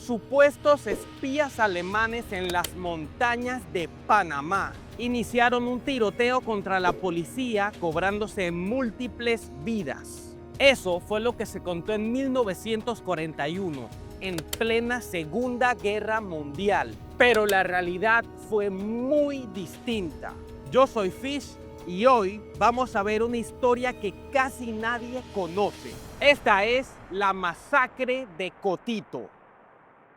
Supuestos espías alemanes en las montañas de Panamá iniciaron un tiroteo contra la policía, cobrándose múltiples vidas. Eso fue lo que se contó en 1941, en plena Segunda Guerra Mundial. Pero la realidad fue muy distinta. Yo soy Fish y hoy vamos a ver una historia que casi nadie conoce. Esta es la masacre de Cotito.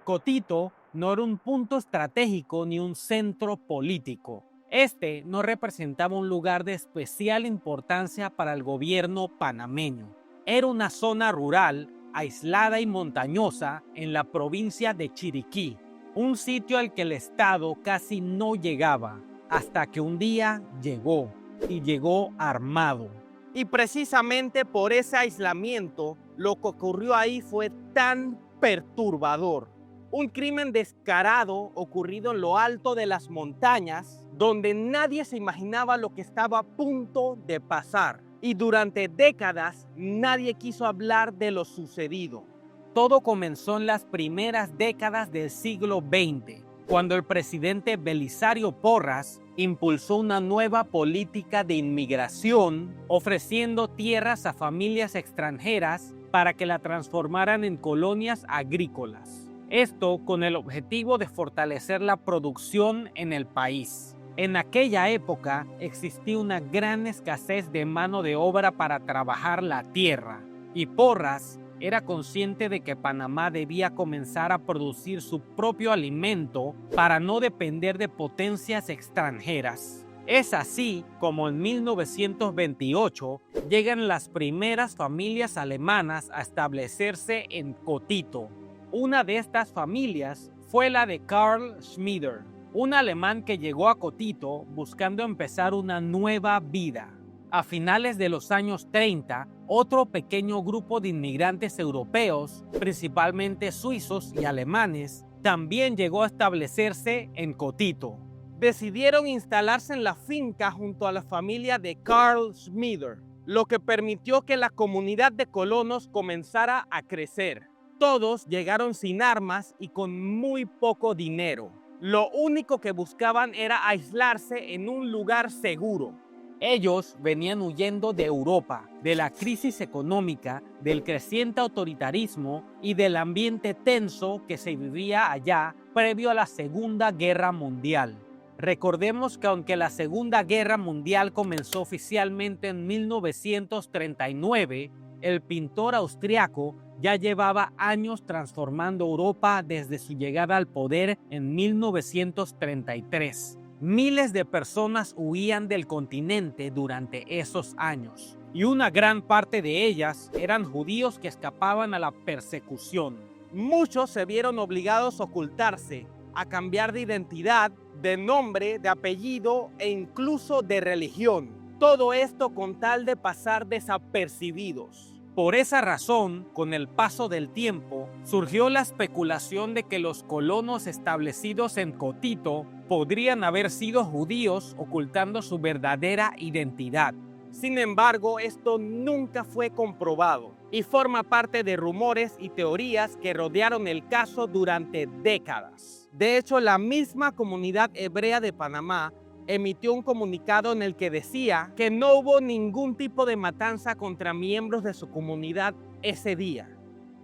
Cotito no era un punto estratégico ni un centro político. Este no representaba un lugar de especial importancia para el gobierno panameño. Era una zona rural, aislada y montañosa en la provincia de Chiriquí, un sitio al que el Estado casi no llegaba, hasta que un día llegó, y llegó armado. Y precisamente por ese aislamiento, lo que ocurrió ahí fue tan perturbador. Un crimen descarado ocurrido en lo alto de las montañas, donde nadie se imaginaba lo que estaba a punto de pasar. Y durante décadas nadie quiso hablar de lo sucedido. Todo comenzó en las primeras décadas del siglo XX, cuando el presidente Belisario Porras impulsó una nueva política de inmigración, ofreciendo tierras a familias extranjeras para que la transformaran en colonias agrícolas. Esto con el objetivo de fortalecer la producción en el país. En aquella época existía una gran escasez de mano de obra para trabajar la tierra, y Porras era consciente de que Panamá debía comenzar a producir su propio alimento para no depender de potencias extranjeras. Es así como en 1928 llegan las primeras familias alemanas a establecerse en Cotito. Una de estas familias fue la de Carl Schmieder, un alemán que llegó a Cotito buscando empezar una nueva vida. A finales de los años 30, otro pequeño grupo de inmigrantes europeos, principalmente suizos y alemanes, también llegó a establecerse en Cotito. Decidieron instalarse en la finca junto a la familia de Carl Schmieder, lo que permitió que la comunidad de colonos comenzara a crecer. Todos llegaron sin armas y con muy poco dinero. Lo único que buscaban era aislarse en un lugar seguro. Ellos venían huyendo de Europa, de la crisis económica, del creciente autoritarismo y del ambiente tenso que se vivía allá previo a la Segunda Guerra Mundial. Recordemos que aunque la Segunda Guerra Mundial comenzó oficialmente en 1939, el pintor austriaco ya llevaba años transformando Europa desde su llegada al poder en 1933. Miles de personas huían del continente durante esos años, y una gran parte de ellas eran judíos que escapaban a la persecución. Muchos se vieron obligados a ocultarse, a cambiar de identidad, de nombre, de apellido e incluso de religión. Todo esto con tal de pasar desapercibidos. Por esa razón, con el paso del tiempo, surgió la especulación de que los colonos establecidos en Cotito podrían haber sido judíos ocultando su verdadera identidad. Sin embargo, esto nunca fue comprobado y forma parte de rumores y teorías que rodearon el caso durante décadas. De hecho, la misma comunidad hebrea de Panamá emitió un comunicado en el que decía que no hubo ningún tipo de matanza contra miembros de su comunidad ese día.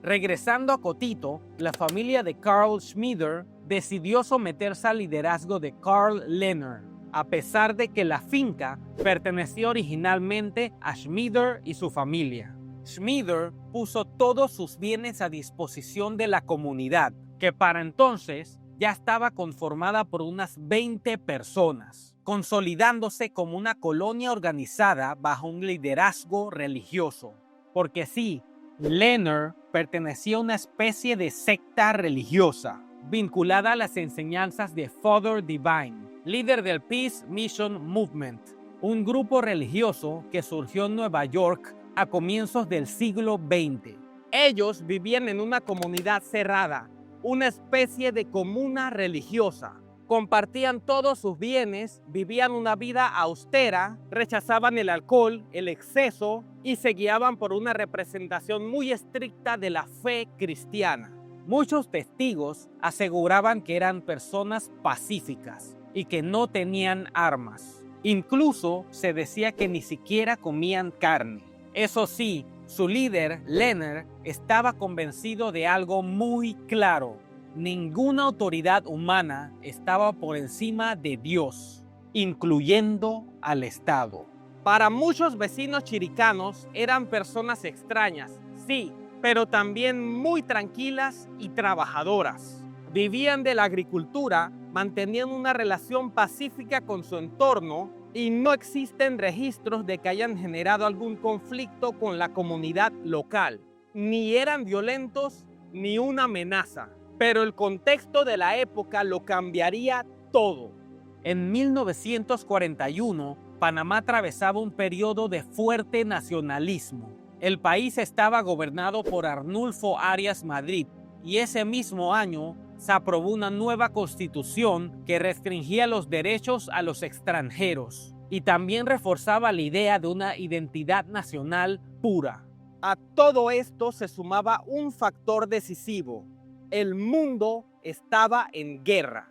Regresando a Cotito, la familia de Carl Schmieder decidió someterse al liderazgo de Karl Lehner, a pesar de que la finca pertenecía originalmente a Schmieder y su familia. Schmieder puso todos sus bienes a disposición de la comunidad, que para entonces ya estaba conformada por unas 20 personas, consolidándose como una colonia organizada bajo un liderazgo religioso. Porque sí, Lehner pertenecía a una especie de secta religiosa, vinculada a las enseñanzas de Father Divine, líder del Peace Mission Movement, un grupo religioso que surgió en Nueva York a comienzos del siglo XX. Ellos vivían en una comunidad cerrada, una especie de comuna religiosa. Compartían todos sus bienes, vivían una vida austera, rechazaban el alcohol, el exceso y se guiaban por una representación muy estricta de la fe cristiana. Muchos testigos aseguraban que eran personas pacíficas y que no tenían armas. Incluso se decía que ni siquiera comían carne. Eso sí, su líder, Leonard, estaba convencido de algo muy claro. Ninguna autoridad humana estaba por encima de Dios, incluyendo al Estado. Para muchos vecinos chiricanos eran personas extrañas, sí, pero también muy tranquilas y trabajadoras. Vivían de la agricultura, mantenían una relación pacífica con su entorno y no existen registros de que hayan generado algún conflicto con la comunidad local. Ni eran violentos ni una amenaza, pero el contexto de la época lo cambiaría todo. En 1941, Panamá atravesaba un periodo de fuerte nacionalismo. El país estaba gobernado por Arnulfo Arias Madrid y ese mismo año se aprobó una nueva constitución que restringía los derechos a los extranjeros y también reforzaba la idea de una identidad nacional pura. A todo esto se sumaba un factor decisivo: el mundo estaba en guerra.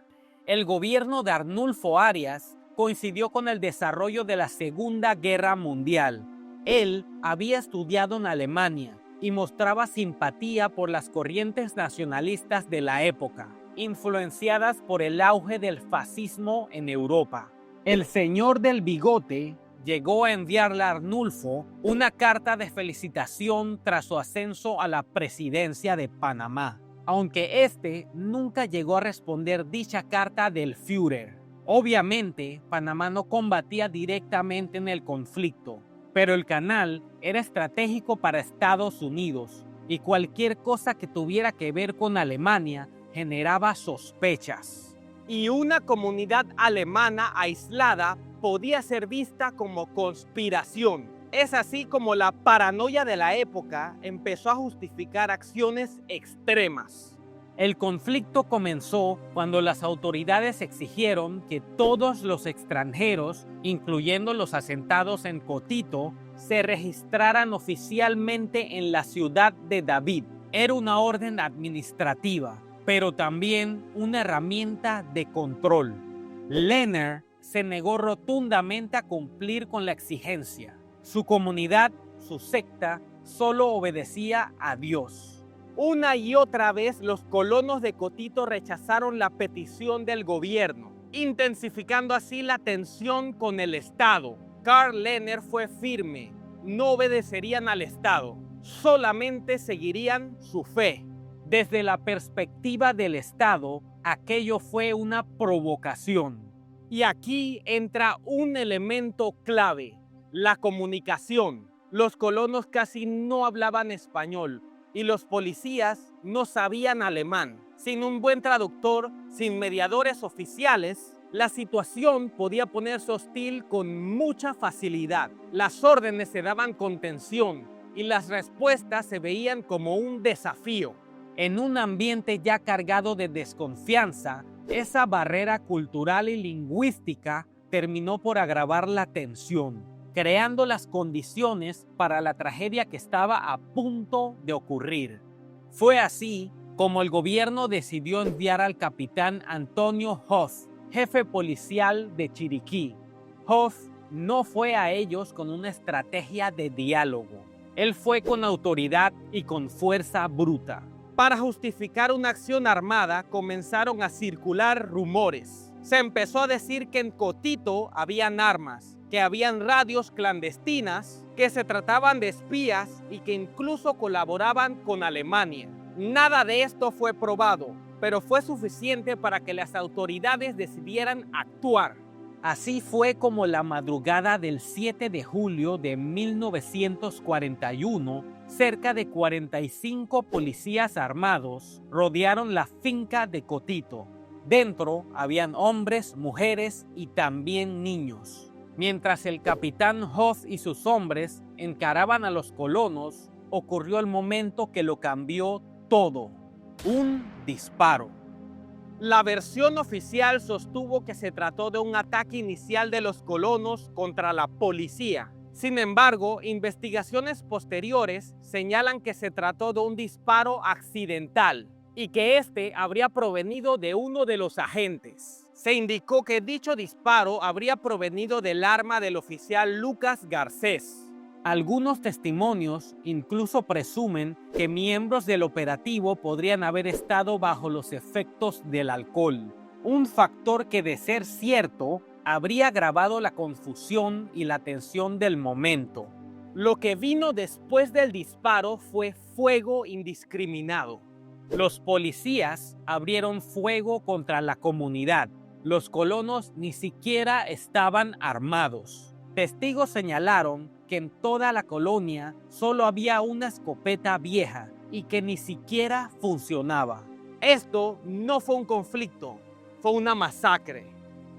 El gobierno de Arnulfo Arias coincidió con el desarrollo de la Segunda Guerra Mundial. Él había estudiado en Alemania y mostraba simpatía por las corrientes nacionalistas de la época, influenciadas por el auge del fascismo en Europa. El señor del bigote llegó a enviarle a Arnulfo una carta de felicitación tras su ascenso a la presidencia de Panamá, aunque este nunca llegó a responder dicha carta del Führer. Obviamente, Panamá no combatía directamente en el conflicto, pero el canal era estratégico para Estados Unidos y cualquier cosa que tuviera que ver con Alemania generaba sospechas. Y una comunidad alemana aislada podía ser vista como conspiración. Es así como la paranoia de la época empezó a justificar acciones extremas. El conflicto comenzó cuando las autoridades exigieron que todos los extranjeros, incluyendo los asentados en Cotito, se registraran oficialmente en la ciudad de David. Era una orden administrativa, pero también una herramienta de control. Leonard se negó rotundamente a cumplir con la exigencia. Su comunidad, su secta, solo obedecía a Dios. Una y otra vez los colonos de Cotito rechazaron la petición del gobierno, intensificando así la tensión con el Estado. Karl Leonard fue firme: no obedecerían al Estado, solamente seguirían su fe. Desde la perspectiva del Estado, aquello fue una provocación. Y aquí entra un elemento clave: la comunicación. Los colonos casi no hablaban español y los policías no sabían alemán. Sin un buen traductor, sin mediadores oficiales, la situación podía ponerse hostil con mucha facilidad. Las órdenes se daban con tensión y las respuestas se veían como un desafío. En un ambiente ya cargado de desconfianza, esa barrera cultural y lingüística terminó por agravar la tensión, creando las condiciones para la tragedia que estaba a punto de ocurrir. Fue así como el gobierno decidió enviar al capitán Antonio Hoff, jefe policial de Chiriquí. Hoff no fue a ellos con una estrategia de diálogo. Él fue con autoridad y con fuerza bruta. Para justificar una acción armada, comenzaron a circular rumores. Se empezó a decir que en Cotito habían armas, que habían radios clandestinas, que se trataban de espías y que incluso colaboraban con Alemania. Nada de esto fue probado, pero fue suficiente para que las autoridades decidieran actuar. Así fue como la madrugada del 7 de julio de 1941, cerca de 45 policías armados rodearon la finca de Cotito. Dentro habían hombres, mujeres y también niños. Mientras el capitán Hoff y sus hombres encaraban a los colonos, ocurrió el momento que lo cambió todo: un disparo. La versión oficial sostuvo que se trató de un ataque inicial de los colonos contra la policía. Sin embargo, investigaciones posteriores señalan que se trató de un disparo accidental y que este habría provenido de uno de los agentes. Se indicó que dicho disparo habría provenido del arma del oficial Lucas Garcés. Algunos testimonios incluso presumen que miembros del operativo podrían haber estado bajo los efectos del alcohol, un factor que, de ser cierto, habría agravado la confusión y la tensión del momento. Lo que vino después del disparo fue fuego indiscriminado. Los policías abrieron fuego contra la comunidad. Los colonos ni siquiera estaban armados. Testigos señalaron que en toda la colonia solo había una escopeta vieja y que ni siquiera funcionaba. Esto no fue un conflicto, fue una masacre.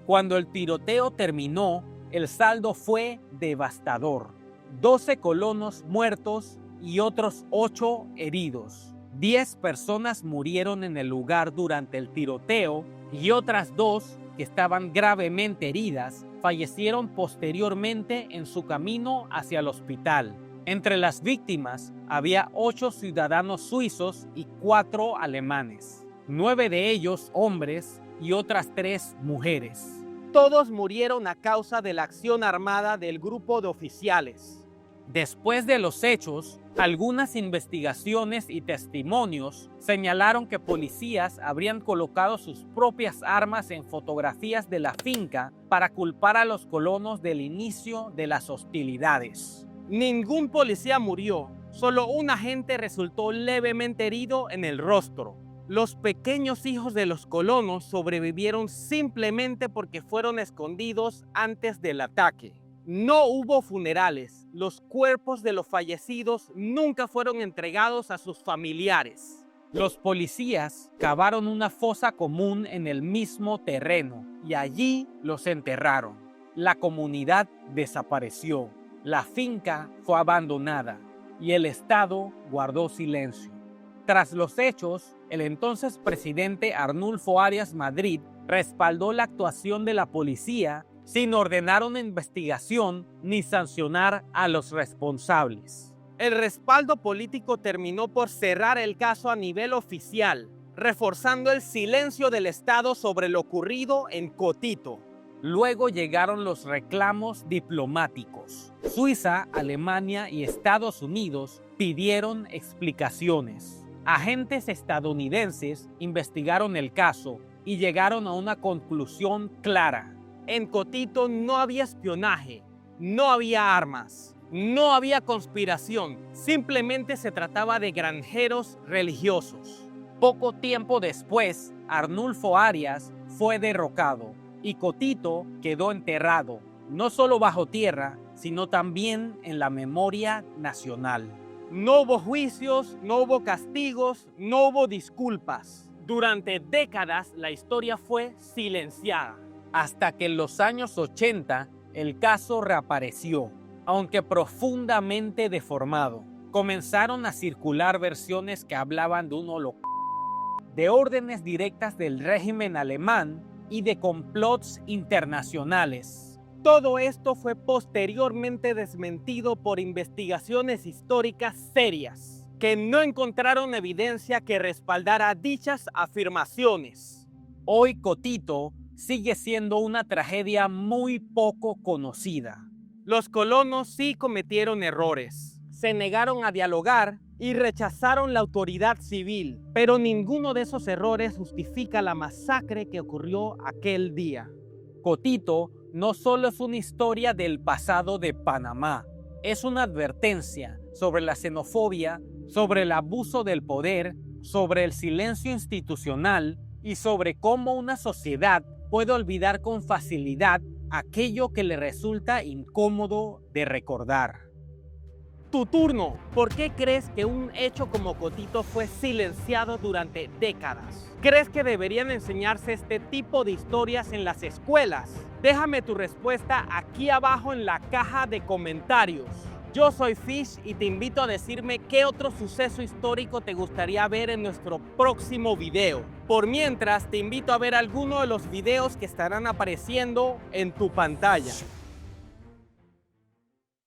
Cuando el tiroteo terminó, el saldo fue devastador. 12 colonos muertos y otros 8 heridos. 10 personas murieron en el lugar durante el tiroteo y otras 2 que estaban gravemente heridas fallecieron posteriormente en su camino hacia el hospital. Entre las víctimas había 8 ciudadanos suizos y 4 alemanes, 9 de ellos hombres y otras 3 mujeres. Todos murieron a causa de la acción armada del grupo de oficiales. Después de los hechos, algunas investigaciones y testimonios señalaron que policías habrían colocado sus propias armas en fotografías de la finca para culpar a los colonos del inicio de las hostilidades. Ningún policía murió, solo un agente resultó levemente herido en el rostro. Los pequeños hijos de los colonos sobrevivieron simplemente porque fueron escondidos antes del ataque. No hubo funerales. Los cuerpos de los fallecidos nunca fueron entregados a sus familiares. Los policías cavaron una fosa común en el mismo terreno y allí los enterraron. La comunidad desapareció. La finca fue abandonada y el Estado guardó silencio. Tras los hechos, el entonces presidente Arnulfo Arias Madrid respaldó la actuación de la policía sin ordenar una investigación ni sancionar a los responsables. El respaldo político terminó por cerrar el caso a nivel oficial, reforzando el silencio del Estado sobre lo ocurrido en Cotito. Luego llegaron los reclamos diplomáticos. Suiza, Alemania y Estados Unidos pidieron explicaciones. Agentes estadounidenses investigaron el caso y llegaron a una conclusión clara. En Cotito no había espionaje, no había armas, no había conspiración, simplemente se trataba de granjeros religiosos. Poco tiempo después, Arnulfo Arias fue derrocado y Cotito quedó enterrado, no solo bajo tierra, sino también en la memoria nacional. No hubo juicios, no hubo castigos, no hubo disculpas. Durante décadas la historia fue silenciada. Hasta que en los años 80 el caso reapareció, aunque profundamente deformado. Comenzaron a circular versiones que hablaban de un holocausto, de órdenes directas del régimen alemán y de complots internacionales. Todo esto fue posteriormente desmentido por investigaciones históricas serias, que no encontraron evidencia que respaldara dichas afirmaciones. Hoy Cotito sigue siendo una tragedia muy poco conocida. Los colonos sí cometieron errores, se negaron a dialogar y rechazaron la autoridad civil, pero ninguno de esos errores justifica la masacre que ocurrió aquel día. Cotito no solo es una historia del pasado de Panamá, es una advertencia sobre la xenofobia, sobre el abuso del poder, sobre el silencio institucional y sobre cómo una sociedad puede olvidar con facilidad aquello que le resulta incómodo de recordar. Tu turno. ¿Por qué crees que un hecho como Cotito fue silenciado durante décadas? ¿Crees que deberían enseñarse este tipo de historias en las escuelas? Déjame tu respuesta aquí abajo en la caja de comentarios. Yo soy Fish y te invito a decirme qué otro suceso histórico te gustaría ver en nuestro próximo video. Por mientras, te invito a ver alguno de los videos que estarán apareciendo en tu pantalla.